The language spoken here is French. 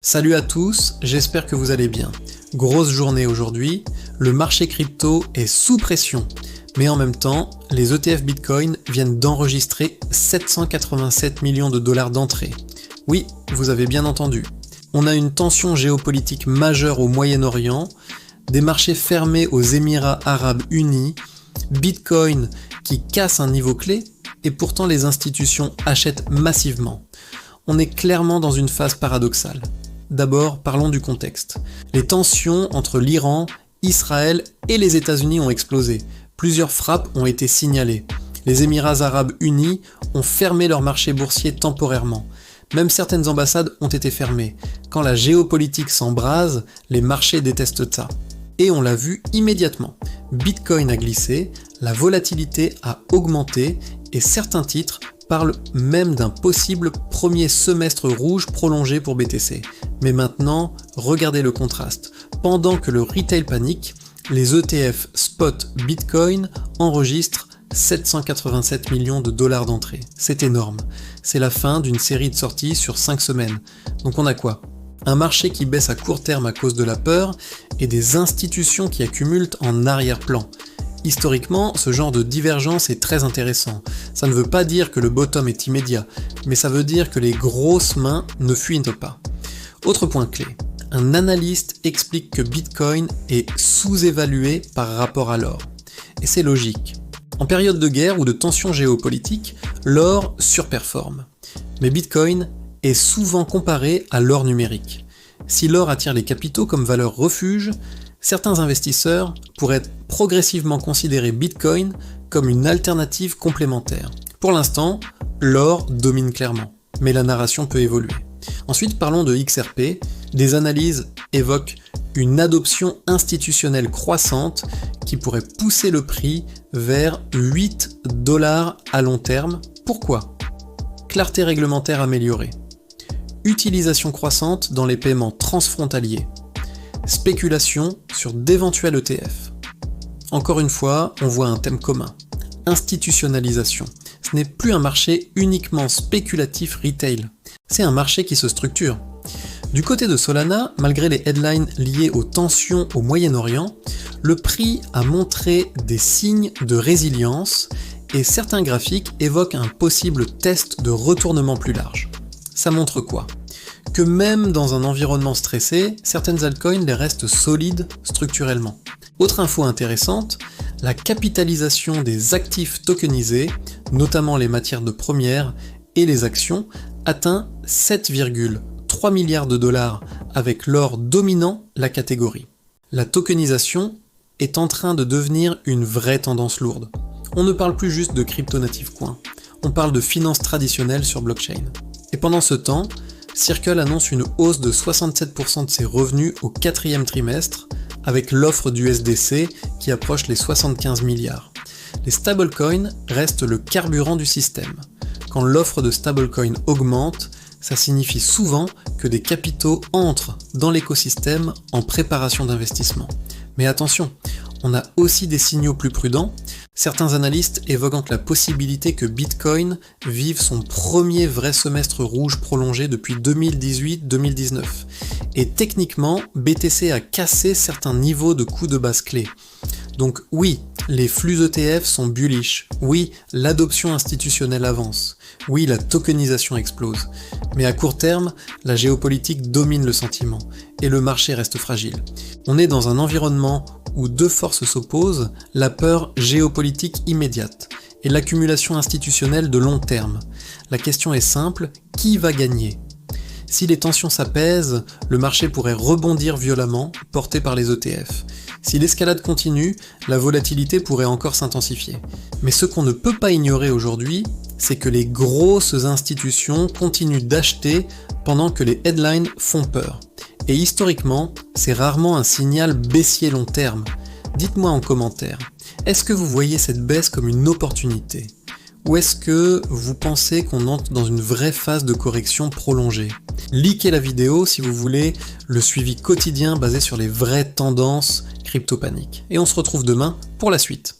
Salut à tous, j'espère que vous allez bien. Grosse journée aujourd'hui, le marché crypto est sous pression, mais en même temps, les ETF Bitcoin viennent d'enregistrer 787 millions de dollars d'entrée. Oui, vous avez bien entendu. On a une tension géopolitique majeure au Moyen-Orient, des marchés fermés aux Émirats Arabes Unis, Bitcoin qui casse un niveau clé, et pourtant les institutions achètent massivement. On est clairement dans une phase paradoxale. D'abord, parlons du contexte. Les tensions entre l'Iran, Israël et les États-Unis ont explosé. Plusieurs frappes ont été signalées. Les Émirats Arabes Unis ont fermé leur marché boursier temporairement. Même certaines ambassades ont été fermées. Quand la géopolitique s'embrase, les marchés détestent ça. Et on l'a vu immédiatement. Bitcoin a glissé, la volatilité a augmenté et certains titres parlent même d'un possible premier semestre rouge prolongé pour BTC. Mais maintenant, regardez le contraste. Pendant que le retail panique, les ETF spot Bitcoin enregistrent 787 millions de dollars d'entrée. C'est énorme. C'est la fin d'une série de sorties sur 5 semaines. Donc on a quoi ? Un marché qui baisse à court terme à cause de la peur et des institutions qui accumulent en arrière-plan. Historiquement, ce genre de divergence est très intéressant. Ça ne veut pas dire que le bottom est immédiat, mais ça veut dire que les grosses mains ne fuitent pas. Autre point clé, un analyste explique que Bitcoin est sous-évalué par rapport à l'or. Et c'est logique. En période de guerre ou de tension géopolitique, l'or surperforme. Mais Bitcoin est souvent comparé à l'or numérique. Si l'or attire les capitaux comme valeur refuge, certains investisseurs pourraient progressivement considérer Bitcoin comme une alternative complémentaire. Pour l'instant, l'or domine clairement, mais la narration peut évoluer. Ensuite, parlons de XRP. Des analyses évoquent une adoption institutionnelle croissante qui pourrait pousser le prix vers 8 $ à long terme. Pourquoi ? Clarté réglementaire améliorée. Utilisation croissante dans les paiements transfrontaliers. Spéculation sur d'éventuels ETF. Encore une fois, on voit un thème commun. Institutionnalisation. Ce n'est plus un marché uniquement spéculatif retail. C'est un marché qui se structure. Du côté de Solana, malgré les headlines liées aux tensions au Moyen-Orient, le prix a montré des signes de résilience et certains graphiques évoquent un possible test de retournement plus large. Ça montre quoi ? Que même dans un environnement stressé, certaines altcoins les restent solides structurellement. Autre info intéressante, la capitalisation des actifs tokenisés, notamment les matières de première et les actions, atteint 7,3 milliards de dollars avec l'or dominant la catégorie. La tokenisation est en train de devenir une vraie tendance lourde. On ne parle plus juste de crypto-native coin, on parle de finances traditionnelles sur blockchain. Et pendant ce temps, Circle annonce une hausse de 67% de ses revenus au 4e trimestre, avec l'offre du SDC qui approche les 75 milliards. Les stablecoins restent le carburant du système. Quand l'offre de stablecoins augmente, ça signifie souvent que des capitaux entrent dans l'écosystème en préparation d'investissement. Mais attention, on a aussi des signaux plus prudents. Certains analystes évoquent la possibilité que Bitcoin vive son premier vrai semestre rouge prolongé depuis 2018-2019. Et techniquement, BTC a cassé certains niveaux de coups de base clés. Donc oui, les flux ETF sont bullish. Oui, l'adoption institutionnelle avance. Oui, la tokenisation explose. Mais à court terme, la géopolitique domine le sentiment et le marché reste fragile. On est dans un environnement où deux forces s'opposent, la peur géopolitique immédiate et l'accumulation institutionnelle de long terme. La question est simple, qui va gagner ? Si les tensions s'apaisent, le marché pourrait rebondir violemment, porté par les ETF. Si l'escalade continue, la volatilité pourrait encore s'intensifier. Mais ce qu'on ne peut pas ignorer aujourd'hui, c'est que les grosses institutions continuent d'acheter pendant que les headlines font peur. Et historiquement, c'est rarement un signal baissier long terme. Dites-moi en commentaire, est-ce que vous voyez cette baisse comme une opportunité ? Ou est-ce que vous pensez qu'on entre dans une vraie phase de correction prolongée ? Likez la vidéo si vous voulez le suivi quotidien basé sur les vraies tendances crypto-panique. Et on se retrouve demain pour la suite.